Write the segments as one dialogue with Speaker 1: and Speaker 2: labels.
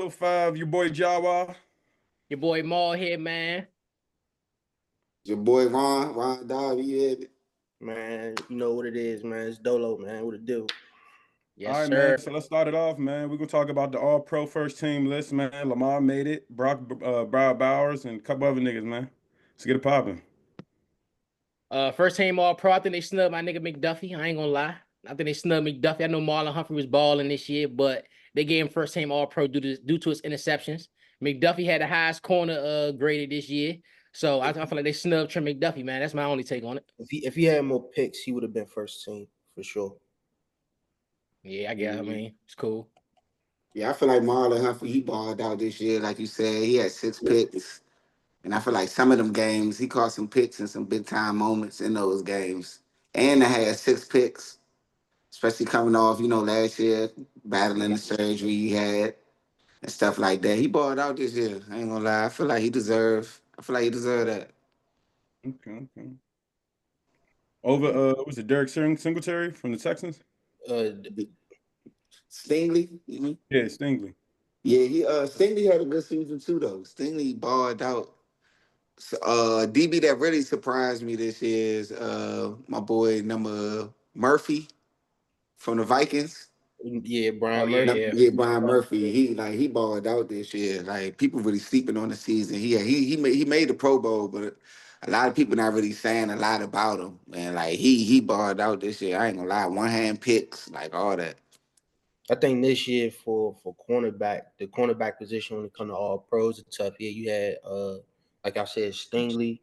Speaker 1: EP5, your boy Jawa.
Speaker 2: Your boy Maul here, man.
Speaker 3: Your boy Ron Dog, you had it.
Speaker 4: Man, you know what it is, man. It's Dolo, man. What it do?
Speaker 2: Yes,
Speaker 1: All right,
Speaker 2: sir.
Speaker 1: man. So let's start it off, man. We're gonna talk about the All-Pro first team list, man. Lamar made it, Brock Bowers, and a couple other niggas, man. Let's get it popping.
Speaker 2: First team All Pro. I think they snubbed my nigga McDuffie. I ain't gonna lie. I think they snubbed McDuffie. I know Marlon Humphrey was balling this year, but they gave him first team All Pro due to his interceptions. McDuffie had the highest corner graded this year, so I feel like they snubbed Trent McDuffie, man. That's my only take on it.
Speaker 4: If he had more picks, he would have been first team for sure.
Speaker 2: Yeah, I guess. I mean, it's cool.
Speaker 3: Yeah, I feel like Marlon Humphrey, he balled out this year. Like you said, he had 6 picks. And I feel like some of them games, he caught some picks and some big time moments in those games. And I had 6 picks, especially coming off, last year, battling the surgery he had and stuff like that. He balled out this year. I ain't gonna lie. I feel like he deserved that.
Speaker 1: Okay. Over, was it Derek Singletary from the Texans?
Speaker 3: Stingley, you mean?
Speaker 1: Yeah, Stingley.
Speaker 3: Yeah, Stingley had a good season too, though. Stingley balled out. DB that really surprised me this year is my boy number Murphy from the Vikings.
Speaker 4: Yeah, Brian
Speaker 2: Oh, yeah,
Speaker 4: Murphy.
Speaker 2: yeah.
Speaker 3: Yeah, Brian Murphy. He balled out this year. Like people really sleeping on the season. He made the Pro Bowl, but a lot of people not really saying a lot about him. And like he balled out this year. I ain't gonna lie, one hand picks, like all that.
Speaker 4: I think this year for cornerback, the cornerback position when it comes to all pros, it's tough. Yeah, you had like I said, Stingley,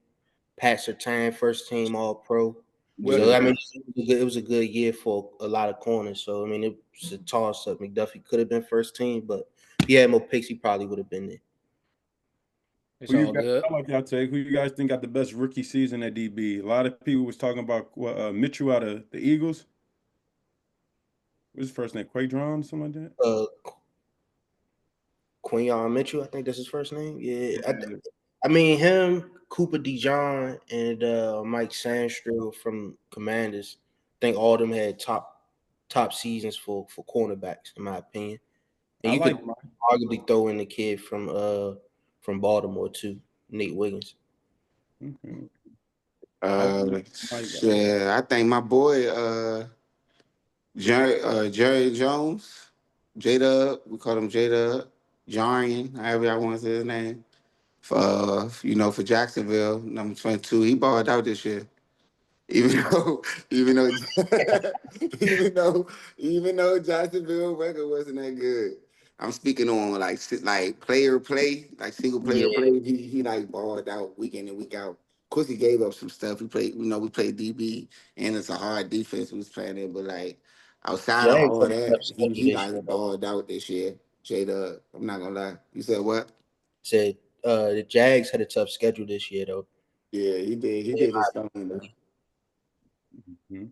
Speaker 4: Pat Surtain, first team All Pro. So I mean, it was a good year for a lot of corners. So I mean, it was a toss up. McDuffie could have been first team, but if he had more picks, he probably would have been there.
Speaker 2: It's all good.
Speaker 1: I like y'all take. Who you guys think got the best rookie season at DB? A lot of people was talking about Mitchell out of the Eagles. What's his first name? Quadron, something like that?
Speaker 4: Quinyon Mitchell, I think that's his first name. Yeah. I mean him, Cooper DeJohn, and Mike Sandstrom from Commanders. I think all of them had top seasons for cornerbacks, in my opinion. And you could arguably throw in the kid from Baltimore too, Nate Wiggins.
Speaker 3: Yeah, I think my boy Jerry Jones, J-Dub, we call him J-Dub, Jarian, however I want to say his name. For Jacksonville, number 22, he balled out this year. Even though, even though, even though Jacksonville record wasn't that good. I'm speaking on like player play, like single player play. He like balled out week in and week out. Of course, he gave up some stuff. We played DB, and it's a hard defense we was playing it. But like outside of all that, he like balled out this year. J-Dub, I'm not gonna lie. You said what?
Speaker 4: Said the Jags had a tough schedule this year though.
Speaker 3: Yeah, he did. He did his thing.
Speaker 1: Mm-hmm.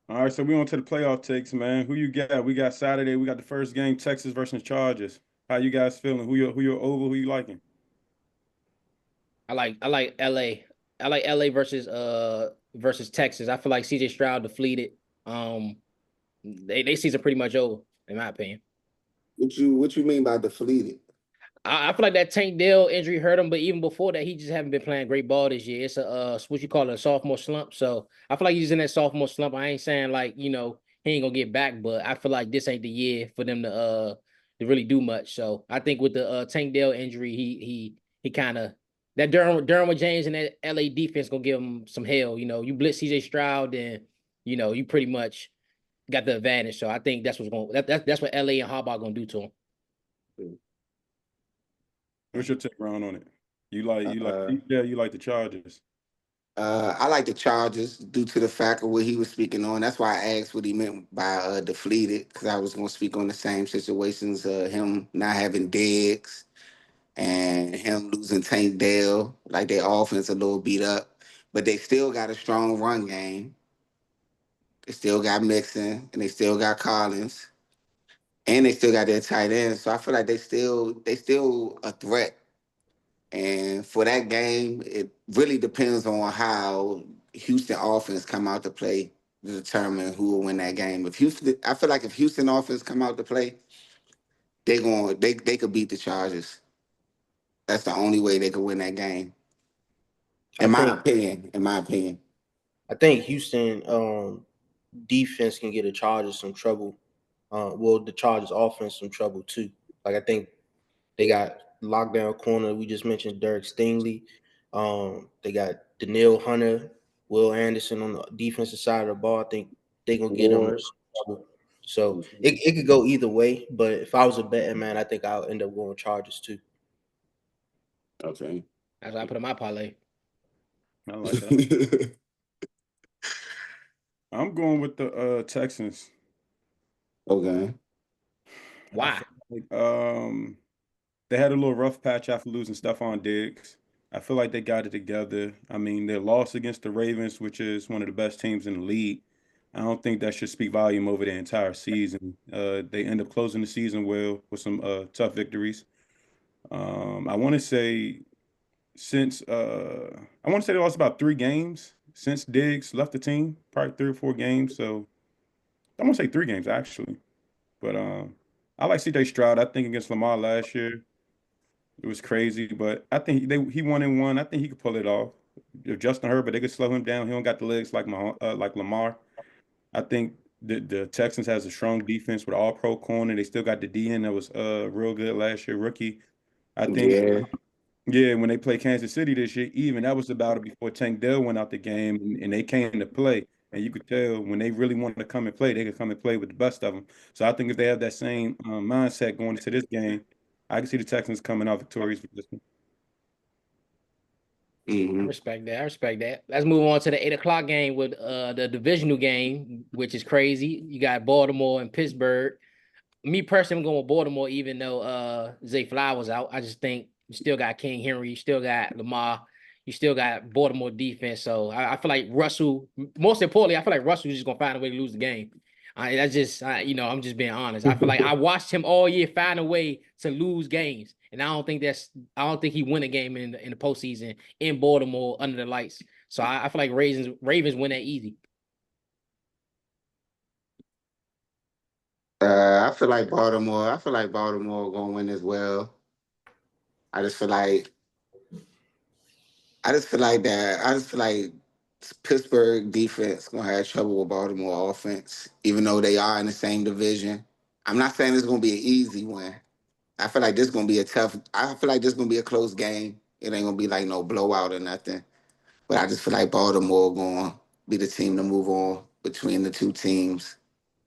Speaker 1: All right, so we on to the playoff takes, man. Who you got? We got Saturday. We got the first game, Texas versus Chargers. How you guys feeling? Who you're over? Who you liking?
Speaker 2: I like LA. I like LA versus Texas. I feel like CJ Stroud deflated. They season pretty much over, in my opinion.
Speaker 3: What you mean by deflated?
Speaker 2: I feel like that Tank Dell injury hurt him, but even before that, he just haven't been playing great ball this year. It's what you call a sophomore slump. So I feel like he's in that sophomore slump. I ain't saying like he ain't gonna get back, but I feel like this ain't the year for them to really do much. So I think with the Tank Dell injury, he kind of that Derwin James and that LA defense gonna give him some hell. You blitz CJ Stroud, then you pretty much got the advantage. So I think that's what's going. That's what LA and Harbaugh gonna do to him.
Speaker 1: What's your take, Ron, on it? You like the Chargers?
Speaker 3: I like the Chargers due to the fact of what he was speaking on. That's why I asked what he meant by deflated, because I was going to speak on the same situations, him not having Diggs and him losing Tank Dell. Like their offense a little beat up, but they still got a strong run game. They still got Mixon, and they still got Collins, and they still got their tight ends. So I feel like they still a threat. And for that game, it really depends on how Houston offense come out to play to determine who will win that game. I feel like if Houston offense come out to play they could beat the Chargers. That's the only way they could win that game. In my opinion.
Speaker 4: I think Houston defense can get the Chargers some trouble. The Chargers offense some trouble too. Like I think they got lockdown corner. We just mentioned Derek Stingley. They got Daniil Hunter, Will Anderson on the defensive side of the ball. I think they gonna get them trouble. So it could go either way. But if I was a betting man, I think I'll end up going Chargers too.
Speaker 3: Okay.
Speaker 2: That's why I put in my parlay.
Speaker 1: I like that. I'm going with the Texans.
Speaker 3: Okay.
Speaker 2: Why?
Speaker 1: They had a little rough patch after losing Stephon Diggs. I feel like they got it together. I mean, their loss against the Ravens, which is one of the best teams in the league, I don't think that should speak volume over the entire season. They end up closing the season well with some tough victories. I want to say they lost about 3 games since Diggs left the team, probably 3 or 4 games. So I want to say 3 games actually. But I like CJ Stroud. I think against Lamar last year, it was crazy, but I think he won and won. I think he could pull it off. If Justin Herbert, they could slow him down. He don't got the legs like Lamar. I think the Texans has a strong defense with all pro corner. They still got the DN that was real good last year, rookie. I think when they play Kansas City this year, even that was the battle before Tank Dell went out the game and they came to play. And you could tell when they really wanted to come and play, they could come and play with the best of them. So I think if they have that same mindset going into this game, I can see the Texans coming out victorious with this one.
Speaker 2: I respect that. Let's move on to the 8 o'clock game with the divisional game, which is crazy. You got Baltimore and Pittsburgh. Me personally, I'm going with Baltimore, even though Zay Flowers out. I just think you still got King Henry, you still got Lamar, you still got Baltimore defense. So I feel like Russell, most importantly, I feel like Russell's just gonna find a way to lose the game. I'm just being honest. I feel like I watched him all year find a way to lose games, and I don't think he win a game in the postseason in Baltimore under the lights. So I feel like Ravens win that easy.
Speaker 3: I feel like Baltimore. Gonna win as well. I just feel like Pittsburgh defense gonna have trouble with Baltimore offense, even though they are in the same division. I'm not saying it's gonna be an easy win. I feel like this gonna be a close game. It ain't gonna be like no blowout or nothing. But I just feel like Baltimore gonna be the team to move on between the two teams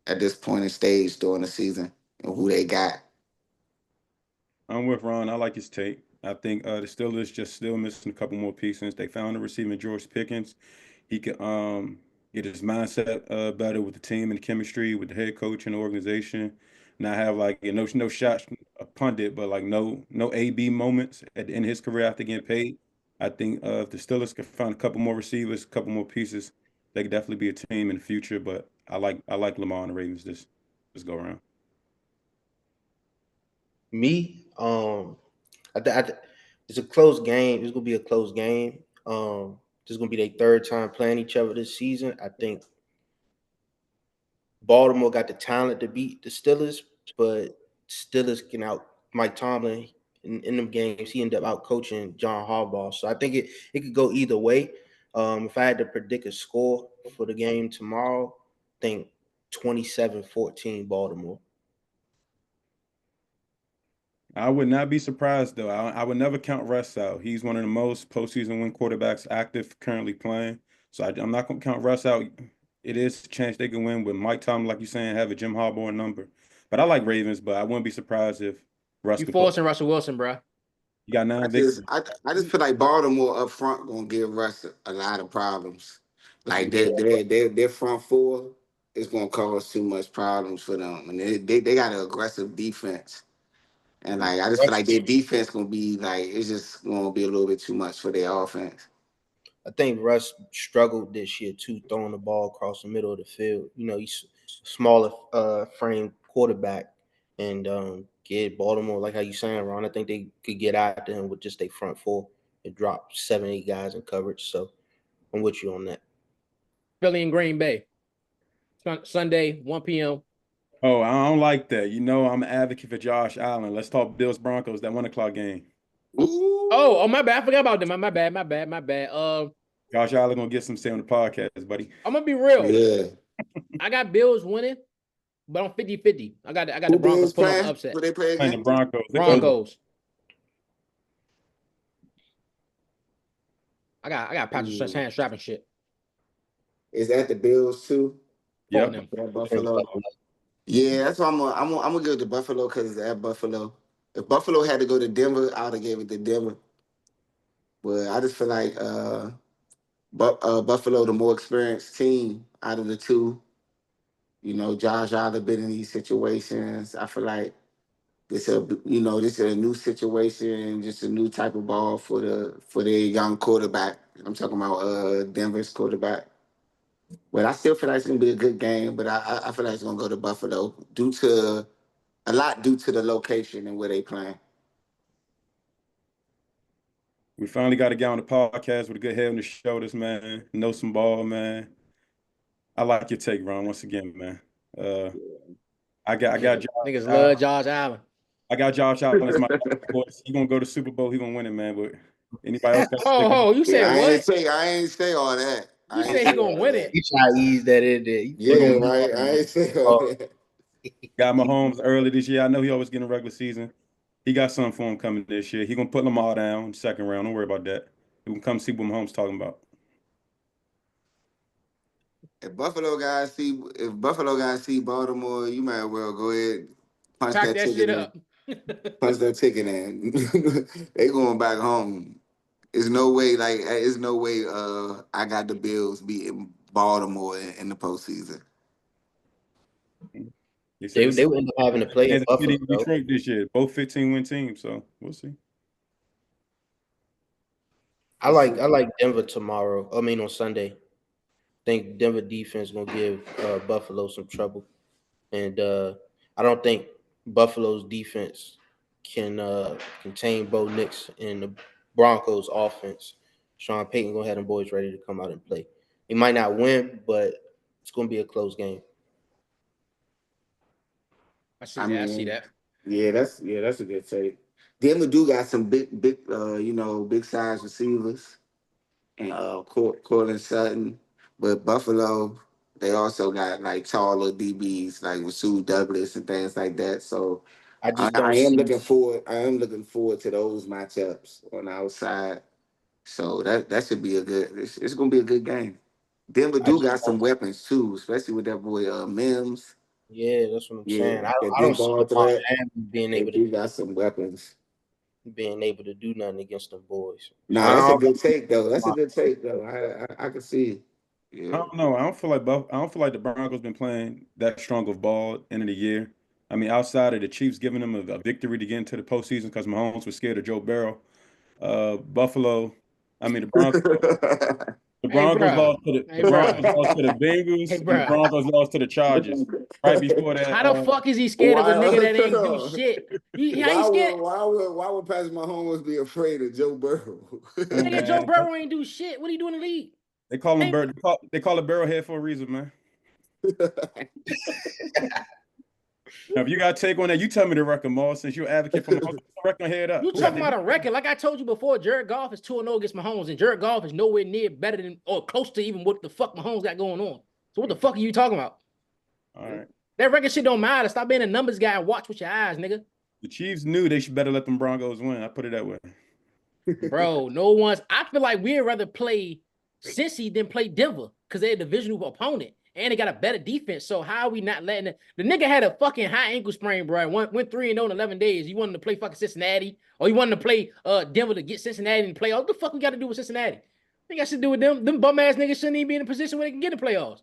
Speaker 3: at this point in stage during the season and who they got.
Speaker 1: I'm with Ron. I like his take. I think the Steelers just still missing a couple more pieces. They found a receiver, George Pickens. He could get his mindset better with the team and the chemistry with the head coach and the organization. Not have like no shots a pundit, but like no AB moments at the end of his career after getting paid. I think if the Steelers could find a couple more receivers, a couple more pieces, they could definitely be a team in the future. But I like Lamar and the Ravens this go around.
Speaker 4: Me, it's a close game. It's gonna be a close game. This is gonna be their third time playing each other this season. I think Baltimore got the talent to beat the Steelers, but Steelers can out Mike Tomlin in them games. He ended up out coaching John Harbaugh. So I think it could go either way. If I had to predict a score for the game tomorrow, I think 27-14 Baltimore.
Speaker 1: I would not be surprised though. I would never count Russ out. He's one of the most postseason win quarterbacks active currently playing. So I'm not going to count Russ out. It is a chance they can win with Mike Tomlin, like you're saying, have a Jim Harbaugh number. But I like Ravens, but I wouldn't be surprised if Russ
Speaker 2: You
Speaker 1: could
Speaker 2: forcing Russell Wilson, bro.
Speaker 1: You got
Speaker 3: I
Speaker 1: 9
Speaker 3: just
Speaker 1: victories.
Speaker 3: I just feel like Baltimore up front gonna give Russ a lot of problems. Like their front four is gonna cause too much problems for them, and they got an aggressive defense. And like I just feel like their defense gonna be like it's just gonna be a little bit too much for their offense.
Speaker 4: I think Russ struggled this year too, throwing the ball across the middle of the field. You know, he's a smaller frame quarterback, and get Baltimore, like how you saying, Ron. I think they could get after him with just their front four and drop 7-8 guys in coverage. So I'm with you on that.
Speaker 2: Philly and Green Bay. Sunday, 1 p.m.
Speaker 1: Oh, I don't like that. You know, I'm an advocate for Josh Allen. Let's talk Bills Broncos, that 1 o'clock game.
Speaker 3: Ooh.
Speaker 2: Oh, my bad. I forgot about them. My bad.
Speaker 1: Josh Allen gonna get some say on the podcast, buddy.
Speaker 2: I'm gonna be real.
Speaker 3: Yeah.
Speaker 2: I got Bills winning, but I'm 50-50. I got the
Speaker 3: Who
Speaker 2: Broncos
Speaker 3: Bills
Speaker 2: pulling off the
Speaker 3: playing?
Speaker 2: upset.
Speaker 3: Who they play
Speaker 1: Playing the
Speaker 3: again?
Speaker 1: Broncos.
Speaker 2: Broncos. I got Patrick
Speaker 3: Ooh.
Speaker 2: Surtain strapping shit.
Speaker 3: Is that the Bills too?
Speaker 2: Yep.
Speaker 1: Yep.
Speaker 3: That Buffalo. Yeah, that's why I'm gonna give it to Buffalo because it's at Buffalo. If Buffalo had to go to Denver, I would have gave it to Denver. But I just feel like Buffalo, the more experienced team out of the two. You know, Josh Allen been in these situations. I feel like this is a new situation, just a new type of ball for their young quarterback. I'm talking about Denver's quarterback. But I still feel like it's gonna be a good game. But I feel like it's gonna go to Buffalo due to the location and where they playing.
Speaker 1: We finally got a guy on the podcast with a good head on his shoulders, man. Know some ball, man. I like your take, Ron. Once again, man. I got
Speaker 2: Niggas love Josh Allen.
Speaker 1: I got Josh Allen as my voice. He gonna go to Super Bowl. He gonna win it, man. But anybody else got?
Speaker 2: Oh, you said what?
Speaker 3: I ain't say all that.
Speaker 2: You said he gonna win it.
Speaker 4: You try to ease that in there.
Speaker 3: Yeah, right. I ain't say all that.
Speaker 1: Got Mahomes early this year. I know he always getting a regular season. He got something for him coming this year. He gonna put Lamar down in the second round. Don't worry about that. You can come see what Mahomes talking about.
Speaker 3: If Buffalo guys see Baltimore, you might well go ahead punch
Speaker 2: Pack
Speaker 3: that
Speaker 2: that
Speaker 3: ticket
Speaker 2: shit
Speaker 3: in.
Speaker 2: up.
Speaker 3: Punch that ticket in. They going back home. There's no way I got the Bills beating Baltimore in the postseason.
Speaker 4: They would end up having to play at Buffalo.
Speaker 1: Detroit this year. Both 15-win teams, so we'll see.
Speaker 4: I like Denver tomorrow. I mean on Sunday. I think Denver defense gonna give Buffalo some trouble, and I don't think Buffalo's defense can contain Bo Nix and the Broncos offense. Sean Payton gonna have them boys ready to come out and play. He might not win, but it's gonna be a close game.
Speaker 2: I see that.
Speaker 3: Yeah, that's a good take. Denver do got some big size receivers and Cortland Sutton, but Buffalo they also got like taller DBs like Rasul Douglas and things like that. So I am looking forward to those matchups on the outside. So that should be it's gonna be a good game. Denver do got some weapons too, especially with that boy Mims.
Speaker 4: Yeah, that's what I'm saying. I
Speaker 3: that
Speaker 4: don't
Speaker 3: big
Speaker 4: see
Speaker 3: ball
Speaker 4: Lamar
Speaker 3: threat.
Speaker 4: Jackson being
Speaker 3: They
Speaker 4: able
Speaker 3: do
Speaker 4: to
Speaker 3: got some weapons.
Speaker 4: do nothing against them boys.
Speaker 3: Nah, that's a good take though. I can see it.
Speaker 1: I
Speaker 3: Yeah.
Speaker 1: don't know. I don't feel like the Broncos been playing that strong of ball end of the year. I mean, outside of the Chiefs giving them a victory to get into the postseason because Mahomes was scared of Joe Burrow. Buffalo. I mean, the Broncos. The
Speaker 2: Hey,
Speaker 1: Broncos
Speaker 2: bro.
Speaker 1: lost to the Broncos lost to the Bengals,
Speaker 2: Hey,
Speaker 1: and the
Speaker 2: bro.
Speaker 1: Broncos lost to the Chargers. Right before that,
Speaker 2: How the fuck is he scared of a nigga that ain't do shit? How he scared?
Speaker 3: Why would Patrick Mahomes be afraid of Joe Burrow?
Speaker 2: Nigga, Joe Burrow ain't do shit. What are you doing in the league?
Speaker 1: They call him they call it Barrowhead for a reason, man. Now, if you got to take on that, you tell me the record, Maul, since you're an advocate for Mahomes. Record head up.
Speaker 2: You talking about a record? Like I told you before, Jared Goff is 2-0 against Mahomes, and Jared Goff is nowhere near better than or close to even what the fuck Mahomes got going on. So what the fuck are you talking about?
Speaker 1: All right.
Speaker 2: That record shit don't matter. Stop being a numbers guy and watch with your eyes, nigga.
Speaker 1: The Chiefs knew they should better let them Broncos win. I put it that way.
Speaker 2: Bro, I feel like we'd rather play Cincy than play Denver because they're a divisional opponent and they got a better defense. So how are we not letting it? The nigga had a fucking high ankle sprain, bro. Went 3-0 in 11 days. He wanted to play fucking Cincinnati, or he wanted to play Denver to get Cincinnati in the playoffs. What the fuck we got to do with Cincinnati? Ain't got shit to do with them. Them bum ass niggas shouldn't even be in a position where they can get in the playoffs.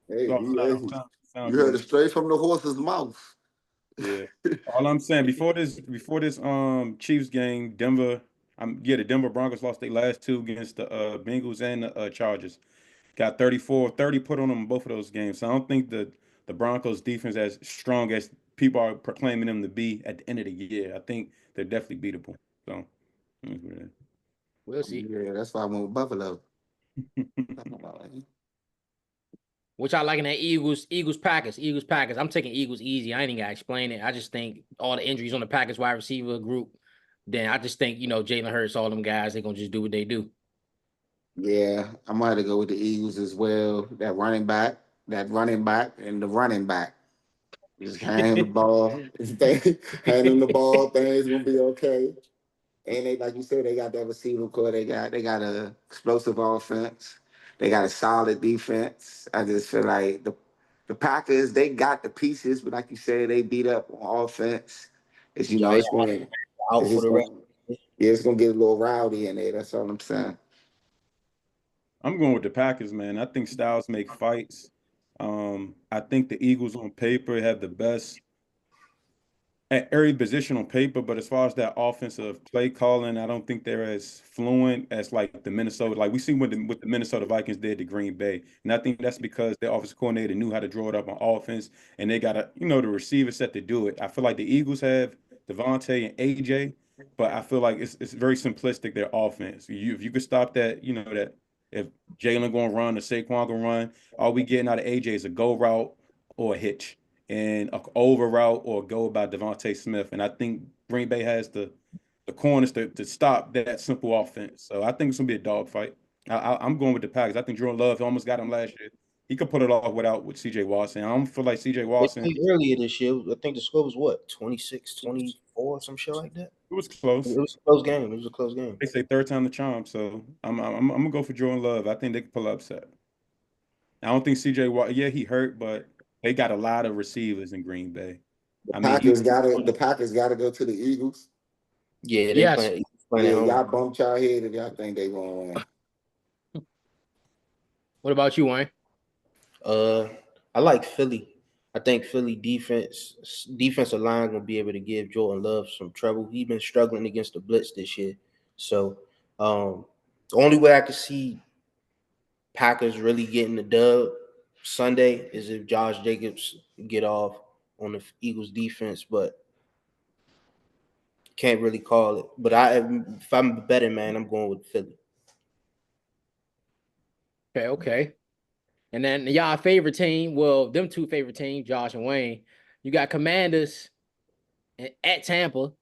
Speaker 3: Hey, you heard it straight from the horse's mouth.
Speaker 1: Yeah. All I'm saying before this Chiefs game, the Denver Broncos lost their last two against the Bengals and the Chargers. Got 30 put on them in both of those games. So I don't think the Broncos defense as strong as people are proclaiming them to be at the end of the year. I think they're definitely beatable. So
Speaker 2: we'll see.
Speaker 3: Yeah, that's why I went with Buffalo.
Speaker 2: Which I like in that Packers. I'm taking Eagles easy. I ain't even gotta explain it. I just think all the injuries on the Packers wide receiver group. Then I just think, Jalen Hurts, all them guys, they're gonna just do what they do.
Speaker 3: Yeah, I'm gonna have to go with the Eagles as well. That running back, and the running back. Just hand him the ball. Hand him the ball. Things gonna be okay. And they, like you said, they got that receiver core. They got a explosive offense. They got a solid defense. I just feel like the Packers, they got the pieces, but like you said, they beat up on offense. It's you know,
Speaker 4: Josh
Speaker 3: it's going
Speaker 4: out
Speaker 3: it's
Speaker 4: for
Speaker 3: just
Speaker 4: the rest.
Speaker 3: going yeah, it's gonna get a little rowdy in there. That's all I'm saying.
Speaker 1: I'm going with the Packers, man. I think styles make fights. I think the Eagles on paper have the best at every position on paper, but as far as that offensive play calling, I don't think they're as fluent as like the Minnesota. Like we see what the Minnesota Vikings did to Green Bay, and I think that's because their offensive coordinator knew how to draw it up on offense, and they got the receiver set to do it. I feel like the Eagles have Devontae and AJ, but I feel like it's very simplistic their offense. If you could stop that, that if Jalen gonna run or Saquon gonna run, all we getting out of AJ is a go route or a hitch and a over route or go by Devontae Smith. And I think Green Bay has the corners to stop that simple offense. So I think it's gonna be a dogfight. I'm going with the Packers. I think Jordan Love almost got him last year. He could put it off with CJ Watson. I don't feel like CJ
Speaker 4: They
Speaker 1: Watson.
Speaker 4: played earlier this year. I think the score was what, 26-24, some shit like that.
Speaker 1: It was
Speaker 4: It
Speaker 1: close.
Speaker 4: was a close game. It was a close game.
Speaker 1: They say third time the charm. So I'm gonna go for Jordan Love. I think they can pull upset. I don't think CJ Watt. Yeah, he hurt, but they got a lot of receivers in Green Bay. I mean,
Speaker 3: The Packers gotta go to the Eagles.
Speaker 4: Yeah, they
Speaker 2: Yes.
Speaker 4: playing
Speaker 3: Yeah,
Speaker 4: at home.
Speaker 3: y'all bumped y'all head if y'all think they gonna win.
Speaker 2: What about you, Wayne?
Speaker 4: I like Philly. I think Philly defensive line gonna be able to give Jordan Love some trouble. He's been struggling against the blitz this year. So the only way I could see Packers really getting the dub Sunday is if Josh Jacobs get off on the Eagles defense, but can't really call it. But if I'm a betting man, I'm going with Philly.
Speaker 2: Okay. And then y'all favorite team, well, them two favorite teams, Josh and Wayne. You got Commanders at Tampa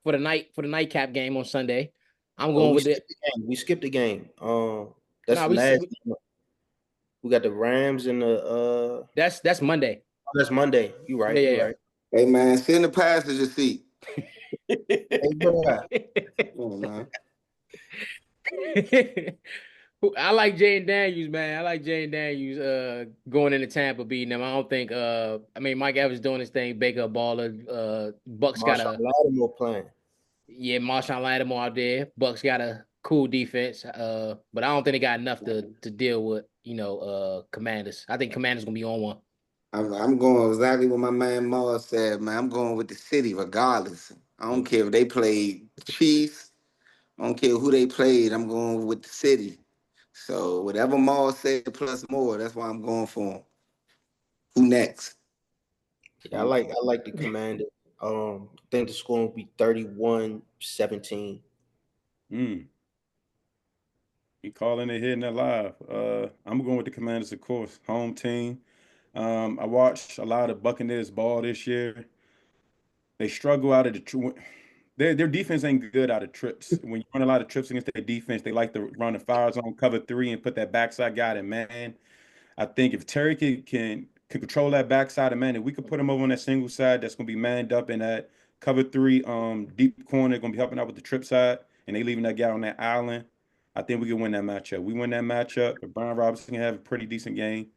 Speaker 2: for the nightcap game on Sunday. I'm going with it.
Speaker 4: We skipped the game. That's
Speaker 2: No,
Speaker 4: the last game. We got the Rams and the
Speaker 2: that's Monday.
Speaker 4: that's Monday. You right.
Speaker 2: Yeah,
Speaker 4: You right.
Speaker 3: Hey man, sit in the passenger seat.
Speaker 4: Hey, bro.
Speaker 3: Come on, man.
Speaker 2: I like Jane Daniels, man. I like Jane Daniels going into Tampa beating them. I don't think Mike Evans doing his thing, Baker a baller. Bucks got a
Speaker 4: Lattimore playing.
Speaker 2: Yeah, Marshawn Lattimore out there. Bucks got a cool defense. But I don't think they got enough to deal with, Commanders. I think Commanders gonna be on one.
Speaker 3: I'm going exactly what my man Mars said, man. I'm going with the city regardless. I don't care if they played Chiefs. I don't care who they played. I'm going with the city. So whatever Mars said plus more, that's why I'm going for him. Who next?
Speaker 4: Yeah, I like the Commander. I think the score will be 31-17.
Speaker 1: You calling it hitting that live. I'm going with the Commanders, of course. Home team. I watched a lot of Buccaneers ball this year. They struggle out of their defense ain't good out of trips. When you run a lot of trips against their defense, they like to run the fire zone cover 3 and put that backside guy in man. I think if Terry can control that backside of man, if we could put him over on that single side, that's gonna be manned up in that cover 3 deep corner, gonna be helping out with the trip side, and they leaving that guy on that island. I think we can win that matchup. We win that matchup. If Brian Robinson can have a pretty decent game,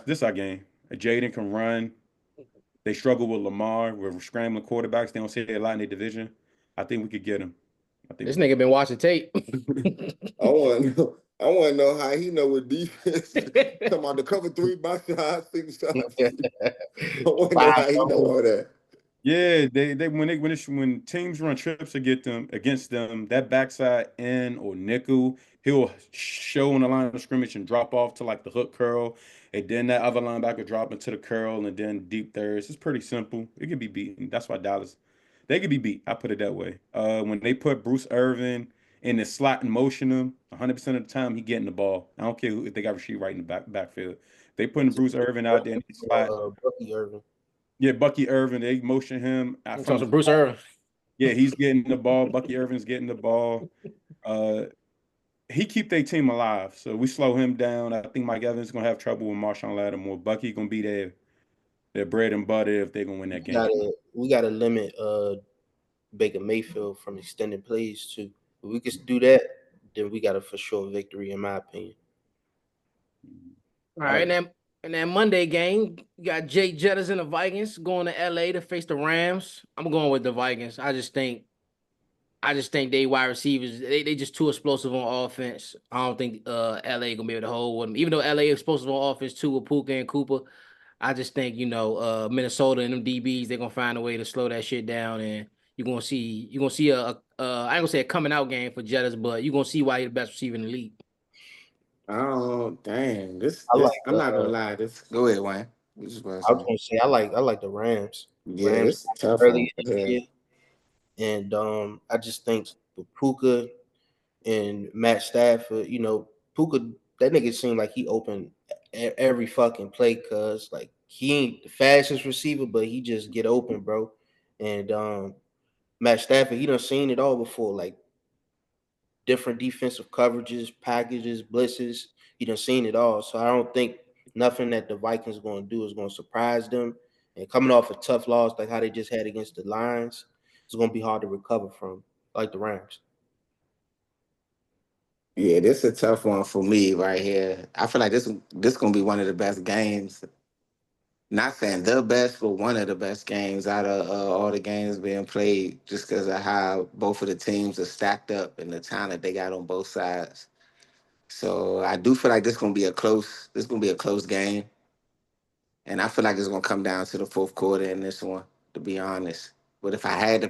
Speaker 1: this our game. Jaden can run. They struggle with Lamar. We're scrambling quarterbacks. They don't see a lot in their division. I think we could get him.
Speaker 2: This nigga been watching tape.
Speaker 3: I want to know how he know what defense. Talking about the cover 3 by side, 6 shots. I want to know how he know all that.
Speaker 1: Yeah, when teams run trips against them, that backside end or nickel, he'll show on the line of scrimmage and drop off to like the hook curl, and then that other linebacker drop into the curl and then deep thirds. It's pretty simple. It can be beaten. That's why Dallas, they could be beat. I put it that way. When they put Bruce Irvin and the slot and motion him, 100% of the time he getting the ball. I don't care if they got Rasheed right in the backfield. They putting Bruce Irvin out there in the slot.
Speaker 4: Bucky Irvin.
Speaker 1: Yeah, Bucky Irvin. They motion him
Speaker 2: I'm talking Bruce Irvin.
Speaker 1: Yeah, he's getting the ball. Bucky Irvin's getting the ball. He keep their team alive. So we slow him down. I think Mike Evans is gonna have trouble with Marshawn Lattimore. Bucky gonna be their bread and butter if they're gonna win that game.
Speaker 4: We gotta limit Baker Mayfield from extended plays too. If we could do that, then we got a for sure victory, in my opinion.
Speaker 2: All right, and that Monday game, you got Jake Jettas and the Vikings going to LA to face the Rams. I'm going with the Vikings. I just think they wide receivers, they just too explosive on offense. I don't think LA gonna be able to hold with them. Even though LA is explosive on offense too with Puka and Cooper. I just think, Minnesota and them DBs, they're gonna find a way to slow that shit down, and you're gonna see a I ain't gonna say a coming out game for Jettas, but you're gonna see why he's the best receiver in the league.
Speaker 3: Oh, dang. I'm not gonna lie. Go ahead, Wayne.
Speaker 4: I was gonna say I like the Rams.
Speaker 3: Yeah,
Speaker 4: Rams
Speaker 3: it's tough
Speaker 4: early in the year. And I just think with Puka and Matt Stafford, Puka, that nigga seemed like he opened every fucking play, cause like he ain't the fastest receiver, but he just get open, bro. And Matt Stafford, he done seen it all before, like different defensive coverages, packages, blitzes. He done seen it all. So I don't think nothing that the Vikings are going to do is going to surprise them. And coming off a tough loss like how they just had against the Lions, it's going to be hard to recover from, like the Rams.
Speaker 3: Yeah, this is a tough one for me right here. I feel like this going to be one of the best games. Not saying the best, but one of the best games out of all the games being played, just because of how both of the teams are stacked up and the talent they got on both sides. So I do feel like this going to be a close game. And I feel like it's going to come down to the fourth quarter in this one, to be honest. But if I had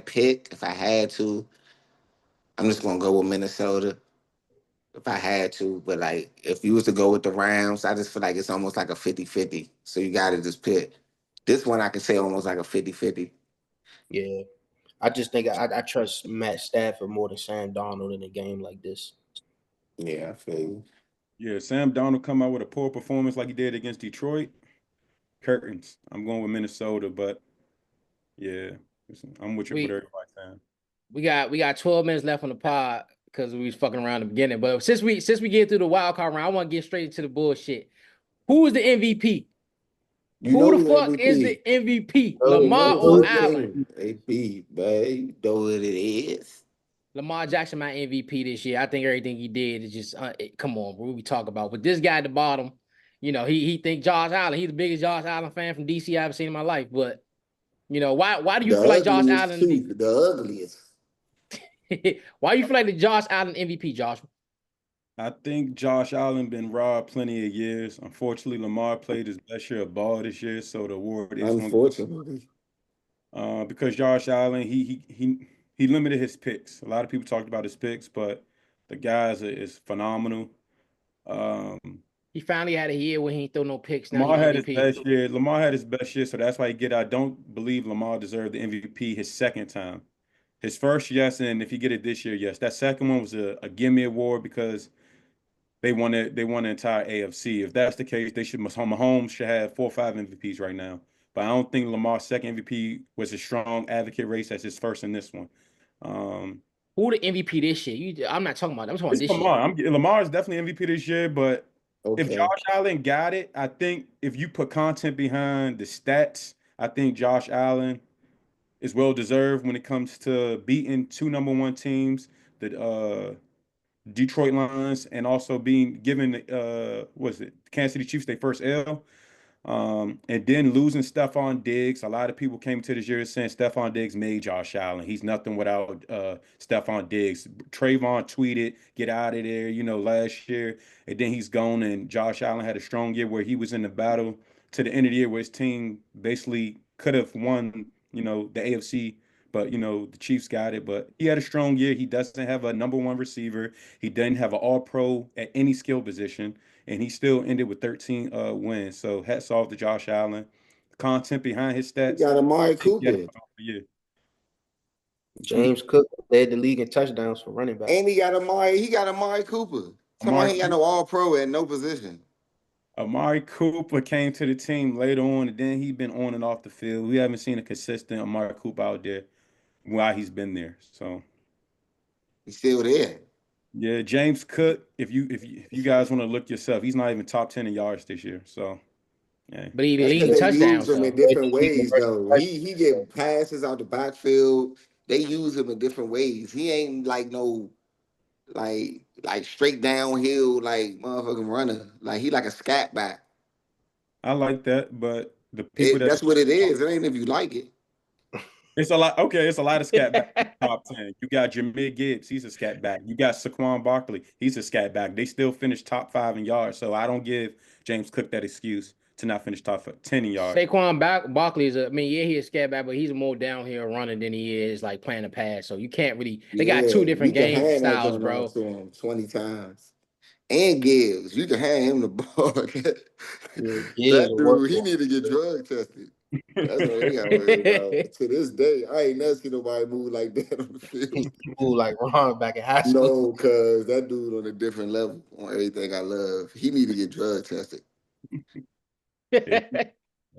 Speaker 3: to, I'm just going to go with Minnesota. If I had to, but like if you was to go with the Rams, I just feel like it's almost like a 50-50. So you got to just pick. This one I could say almost like a 50-50.
Speaker 4: Yeah. I just think I trust Matt Stafford more than Sam Darnold in a game like this.
Speaker 3: Yeah, I feel you.
Speaker 1: Yeah, Sam Darnold come out with a poor performance like he did against Detroit. Curtains. I'm going with Minnesota, but yeah, I'm with everybody saying.
Speaker 2: We got 12 minutes left on the pod because we was fucking around in the beginning. But since we get through the wild card round, I want to get straight into the bullshit. Who is the MVP? Who the fuck is the MVP? Lamar or Allen?
Speaker 3: AP, but you know what it is.
Speaker 2: Lamar Jackson, my MVP this year. I think everything he did is just come on, bro. We talk about, but this guy at the bottom, he think Josh Allen. He's the biggest Josh Allen fan from DC I've ever seen in my life. But why do you feel like Josh Allen?
Speaker 3: The ugliest.
Speaker 2: Why do you feel like the Josh Allen MVP, Josh?
Speaker 1: I think Josh Allen been robbed plenty of years. Unfortunately, Lamar played his best year of ball this year, so the award is
Speaker 3: unfortunately.
Speaker 1: Because Josh Allen, he limited his picks. A lot of people talked about his picks, but the guy is phenomenal.
Speaker 2: He finally had a year where he ain't throw no picks.
Speaker 1: Lamar had his best year. Lamar had his best year, so that's why I don't believe Lamar deserved the MVP his second time. His first, yes, and if he get it this year, yes. That second one was a gimme award because they won it. They won the entire AFC. If that's the case, Mahomes should have 4 or 5 MVPs right now. But I don't think Lamar's second MVP was a strong advocate race as his first in this one.
Speaker 2: Who the MVP this year? I'm not talking about. I'm talking about this
Speaker 1: year. Lamar is definitely MVP this year, but if Josh Allen got it, I think if you put content behind the stats, I think Josh Allen is well deserved when it comes to beating 2 number 1 teams, the Detroit Lions, and also being given Kansas City Chiefs their first L. And then losing Stephon Diggs. A lot of people came to this year saying Stephon Diggs made Josh Allen. He's nothing without Stephon Diggs. Trayvon tweeted, get out of there, last year. And then he's gone, and Josh Allen had a strong year where he was in the battle to the end of the year where his team basically could have won, the AFC. But, the Chiefs got it. But he had a strong year. He doesn't have a number 1 receiver. He doesn't have an all-pro at any skill position. And he still ended with 13 wins. So hats off to Josh Allen. Content behind his stats.
Speaker 3: You got Amari Cooper.
Speaker 1: Yeah.
Speaker 4: James Cook led the league in touchdowns for running back.
Speaker 3: And he got Amari Cooper. Somebody ain't got no all-pro at no position.
Speaker 1: Amari Cooper came to the team later on, and then he's been on and off the field. We haven't seen a consistent Amari Cooper out there while he's been there. So
Speaker 3: He's still there.
Speaker 1: yeah, James Cook. If you guys want to look yourself, he's not even top 10 in yards this year. So yeah,
Speaker 2: But he
Speaker 3: That's
Speaker 2: leading
Speaker 3: because they use
Speaker 2: touchdowns
Speaker 3: him
Speaker 2: though.
Speaker 3: in different ways, though. He get passes out the backfield. They use him in different ways. He ain't like no like straight downhill like motherfucking runner. Like he like a scat back.
Speaker 1: I like that, but the people
Speaker 3: That's what it is. It ain't if you like it.
Speaker 1: it's a lot. Okay, it's a lot of scat back in the top 10. You got Jameer Gibbs, he's a scat back. You got Saquon Barkley, he's a scat back. They still finished top 5 in yards, so I don't give James Cook that excuse to not finish top 10 in yards.
Speaker 2: Saquon Barkley is he's a scat back, but he's more downhill running than he is like playing a pass. So you can't really. They got two different game styles, bro.
Speaker 3: To him 20 times. And Gibbs, you can hand him the ball. That dude, he need to get drug tested. That's what they got worried about. To this day, I ain't never seen nobody move like that on the field.
Speaker 4: He move like Ron back in high school.
Speaker 3: No, cause that dude on a different level on everything I love. He need to get drug tested.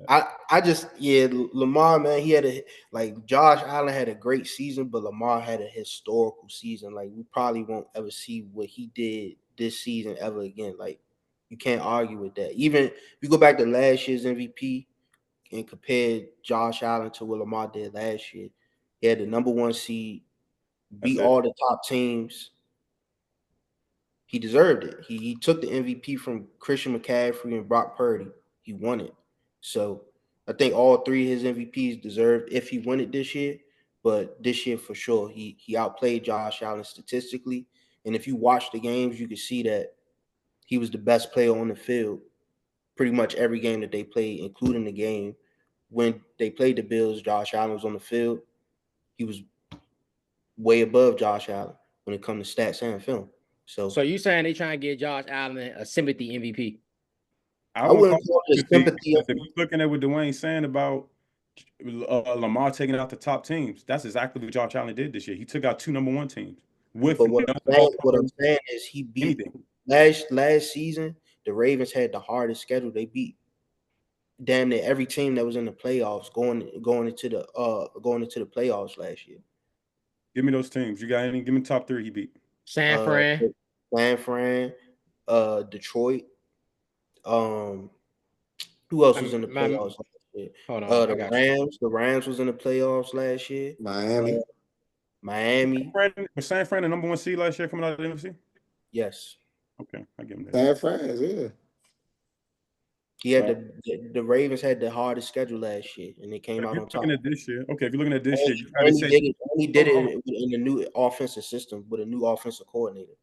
Speaker 4: I just Lamar, man, he had Josh Allen had a great season, but Lamar had a historical season. Like we probably won't ever see what he did this season ever again. Like you can't argue with that. Even if you go back to last year's MVP and compare Josh Allen to what Lamar did last year, he had the number 1 seed, beat all the top teams. He deserved it. He took the MVP from Christian McCaffrey and Brock Purdy. He won it. So I think all 3 of his MVPs deserved if he won it this year. But this year for sure, he outplayed Josh Allen statistically. And if you watch the games, you can see that he was the best player on the field pretty much every game that they played, including the game when they played the Bills. Josh Allen was on the field. He was way above Josh Allen when it comes to stats and film. So
Speaker 2: you saying they trying to get Josh Allen a sympathy MVP?
Speaker 1: I wouldn't call it sympathy. If you're looking at what Dwayne's saying about Lamar taking out the top teams, that's exactly what Josh Allen did this year. He took out 2 number 1 teams. What
Speaker 4: I'm saying is he beat last season. The Ravens had the hardest schedule. They beat damn near every team that was in the playoffs going into the playoffs last year.
Speaker 1: Give me those teams. You got any? Give me top 3 he beat.
Speaker 2: San Fran,
Speaker 4: Detroit. Who else was in the playoffs last year?
Speaker 2: Hold on,
Speaker 4: the Rams. The Rams was in the playoffs last year. Miami.
Speaker 1: Was San Fran the number 1 seed last year coming out of the NFC?
Speaker 4: Yes.
Speaker 1: Okay, I give him that.
Speaker 3: San Fran, yeah.
Speaker 4: He had the Ravens had the hardest schedule last year, and they came out on top.
Speaker 1: Looking at this year, okay. If you're looking at this year,
Speaker 4: he did it in a new offensive system with a new offensive coordinator.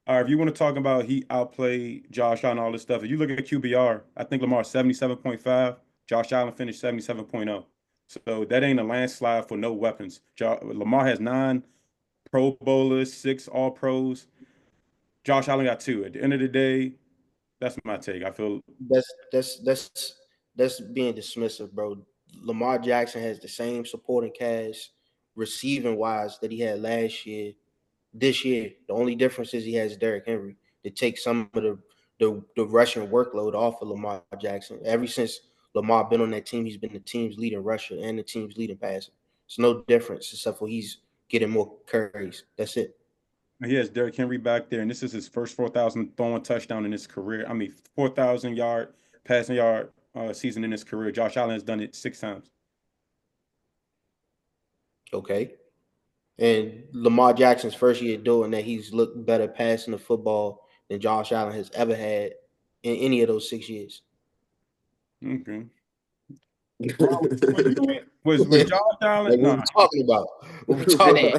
Speaker 1: All right, if you want to talk about he outplayed Josh Allen and all this stuff, if you look at QBR, I think Lamar 77.5, Josh Allen finished 77.0. So that ain't a landslide for no weapons. Lamar has 9 Pro Bowlers, 6 All Pros. Josh Allen got 2. At the end of the day, that's my take. I feel
Speaker 4: that's being dismissive, bro. Lamar Jackson has the same supporting cast, receiving wise, that he had last year. This year, the only difference is he has Derrick Henry to take some of the rushing workload off of Lamar Jackson. Ever since Lamar been on that team, he's been the team's leading rusher and the team's leading passer. It's no difference except for he's getting more carries. That's it.
Speaker 1: He has Derrick Henry back there, and this is his first 4,000 throwing touchdown in his career. 4,000 yard passing yard season in his career. Josh Allen has done it 6 times.
Speaker 4: Okay. And Lamar Jackson's first year doing that, he's looked better passing the football than Josh Allen has ever had in any of those 6 years.
Speaker 1: Okay. Was Josh Allen?
Speaker 4: What are we talking about? What we talking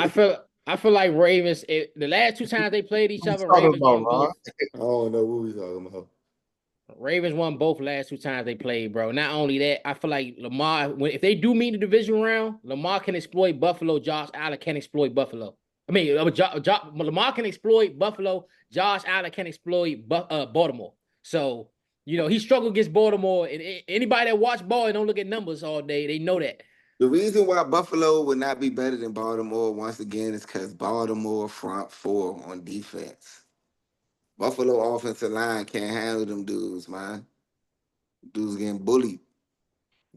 Speaker 4: about?
Speaker 2: I feel like Ravens. The last 2 times they played each other, Ravens won both.
Speaker 3: I don't know what we talking about.
Speaker 2: Ravens won both last 2 times they played, bro. Not only that, I feel like Lamar, if they do meet in the division round, Lamar can exploit Buffalo. Josh Allen can exploit Buffalo. Lamar can exploit Buffalo. Josh Allen can exploit Baltimore. So, he struggled against Baltimore. And anybody that watch ball and don't look at numbers all day, they know that.
Speaker 3: The reason why Buffalo would not be better than Baltimore once again is because Baltimore front four on defense. Buffalo offensive line can't handle them dudes, man. Dudes getting bullied.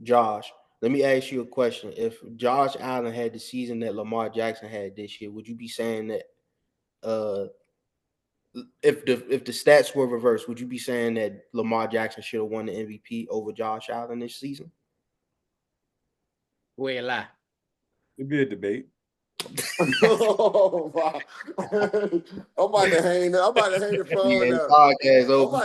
Speaker 4: Josh, let me ask you a question. If Josh Allen had the season that Lamar Jackson had this year, would you be saying that if the stats were reversed, would you be saying that Lamar Jackson should have won the MVP over Josh Allen this season?
Speaker 2: Wait, lie.
Speaker 1: It'd be a debate.
Speaker 3: Oh, wow. I'm about to hang the phone up.
Speaker 4: Podcast over.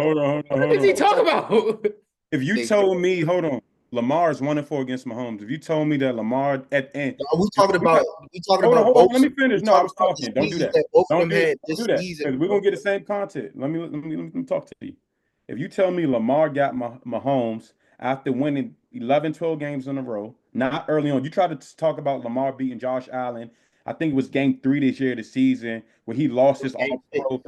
Speaker 1: Hold on.
Speaker 2: What is he talking about?
Speaker 1: If you told me, hold on, Lamar's 1-4 against Mahomes. If you told me that Lamar at the end,
Speaker 4: We talking about
Speaker 1: hold
Speaker 4: both.
Speaker 1: on, let me finish. No, I was talking. Don't do that.
Speaker 4: Both
Speaker 1: Don't
Speaker 4: of them had this
Speaker 1: do that.
Speaker 4: season.
Speaker 1: We're gonna get the same content. Let me talk to you. If you tell me Lamar got Mahomes after winning 11, 12 games in a row, not early on. You tried to talk about Lamar beating Josh Allen. I think it was game 3 this year of the season where he lost his all-pro.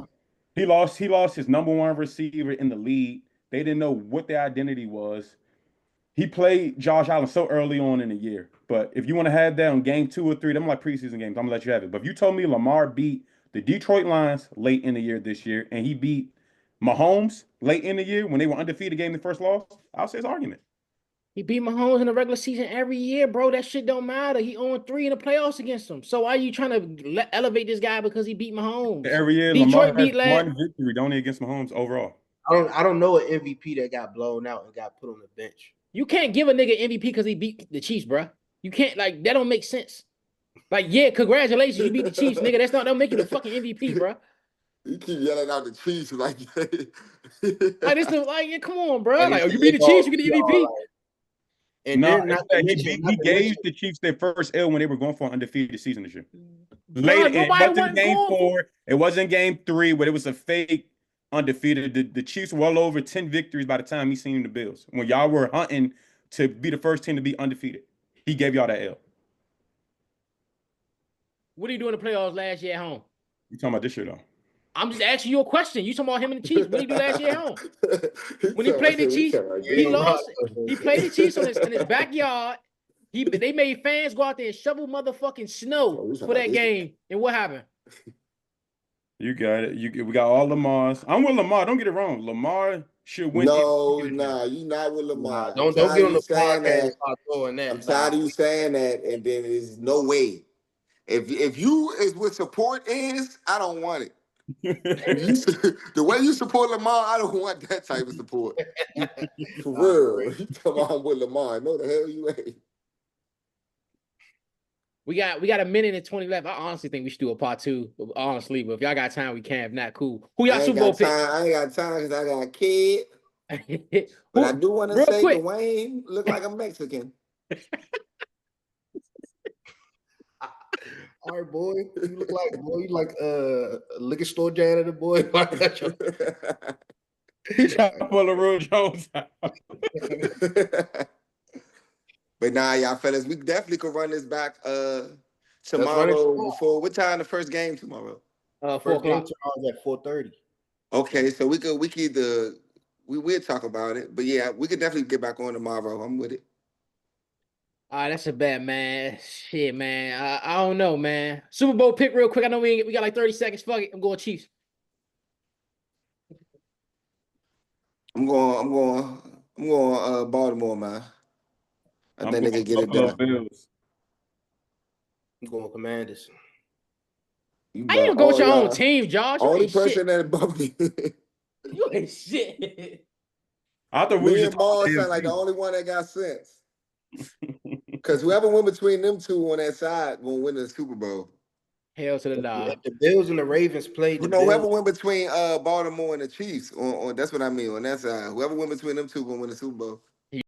Speaker 1: He lost his number 1 receiver in the league. They didn't know what their identity was. He played Josh Allen so early on in the year. But if you want to have that on game 2 or 3, them like preseason games, I'm gonna let you have it. But if you told me Lamar beat the Detroit Lions late in the year this year, and he beat Mahomes late in the year when they were undefeated game the first loss, I'll say it's argument.
Speaker 2: He beat Mahomes in the regular season every year, bro. That shit don't matter. He 0-3 in the playoffs against him. So why are you trying to elevate this guy because he beat Mahomes?
Speaker 1: Every year,
Speaker 2: Detroit
Speaker 1: Lamar
Speaker 2: beat
Speaker 1: has one victory, don't he, against Mahomes overall?
Speaker 4: I don't know an MVP that got blown out and got put on the bench.
Speaker 2: You can't give a nigga MVP because he beat the Chiefs, bro. You can't, like, that don't make sense. Like, yeah, congratulations, you beat the Chiefs, nigga. That'll make you the fucking MVP, bro.
Speaker 3: You keep yelling out the Chiefs like
Speaker 2: Yeah, come on, bro. Like, you beat the Chiefs, you get the MVP.
Speaker 4: And
Speaker 1: no,
Speaker 4: he
Speaker 1: gave the Chiefs their first L when they were going for an undefeated season this year.
Speaker 2: Later,
Speaker 1: it wasn't game 4. It wasn't game 3, but it was a fake undefeated. The Chiefs were well over 10 victories by the time he seen the Bills. When y'all were hunting to be the first team to be undefeated, he gave y'all that L.
Speaker 2: What did he do in the playoffs last year at home?
Speaker 1: You talking about this year, though?
Speaker 2: I'm just asking you a question. You talking about him and the Chiefs. What did he do last year at home? When he played the Chiefs, he lost. He played the Chiefs in his backyard. They made fans go out there and shovel motherfucking snow for that game. And what happened?
Speaker 1: You got it. We got all Lamar's. I'm with Lamar. Don't get it wrong. Lamar should win.
Speaker 3: No, you not with Lamar.
Speaker 4: Don't get on the podcast and start throwing that.
Speaker 3: I'm tired of you saying that, and then there's no way. If you is what support is, I don't want it. The way you support Lamar, I don't want that type of support. For real. You talking about with Lamar. No, the hell you ain't.
Speaker 2: We got a minute and 20 left. I honestly think we should do a part 2. Honestly, but if y'all got time, we can. If not, cool. Who y'all Super Bowl pick?
Speaker 3: I ain't got time because I got a kid. But I do want to say Dwayne look like a Mexican.
Speaker 4: All right, boy. You look like a liquor store janitor, boy.
Speaker 1: He's trying to pull a Roy Jones out.
Speaker 3: But nah, y'all fellas, we definitely could run this back tomorrow before. What time the first game tomorrow?
Speaker 2: 4
Speaker 4: First game
Speaker 2: o'clock.
Speaker 4: tomorrow is at 4:30.
Speaker 3: Okay, so we could either we'll talk about it, but yeah, we could definitely get back on tomorrow. I'm with it.
Speaker 2: All right, that's a bet, man. Shit, man. I don't know, man. Super Bowl pick real quick. I know we got like 30 seconds. Fuck it. I'm going Chiefs.
Speaker 3: I'm going Baltimore, man. I think they can get it done.
Speaker 1: Bills.
Speaker 4: I'm going Commanders.
Speaker 2: I ain't even go with your own team, Josh. You
Speaker 3: Only
Speaker 2: ain't
Speaker 3: person
Speaker 2: shit.
Speaker 3: that above me.
Speaker 2: You ain't shit.
Speaker 1: I thought we
Speaker 3: Me
Speaker 1: were
Speaker 3: and Maul sound like the only one that got sense. Because whoever went between them two on that side will win the Super Bowl.
Speaker 2: Hell to the nah.
Speaker 4: The Bills and the Ravens played.
Speaker 3: Whoever went between Baltimore and the Chiefs, on that's what I mean on that side. Whoever went between them two gonna win the Super Bowl.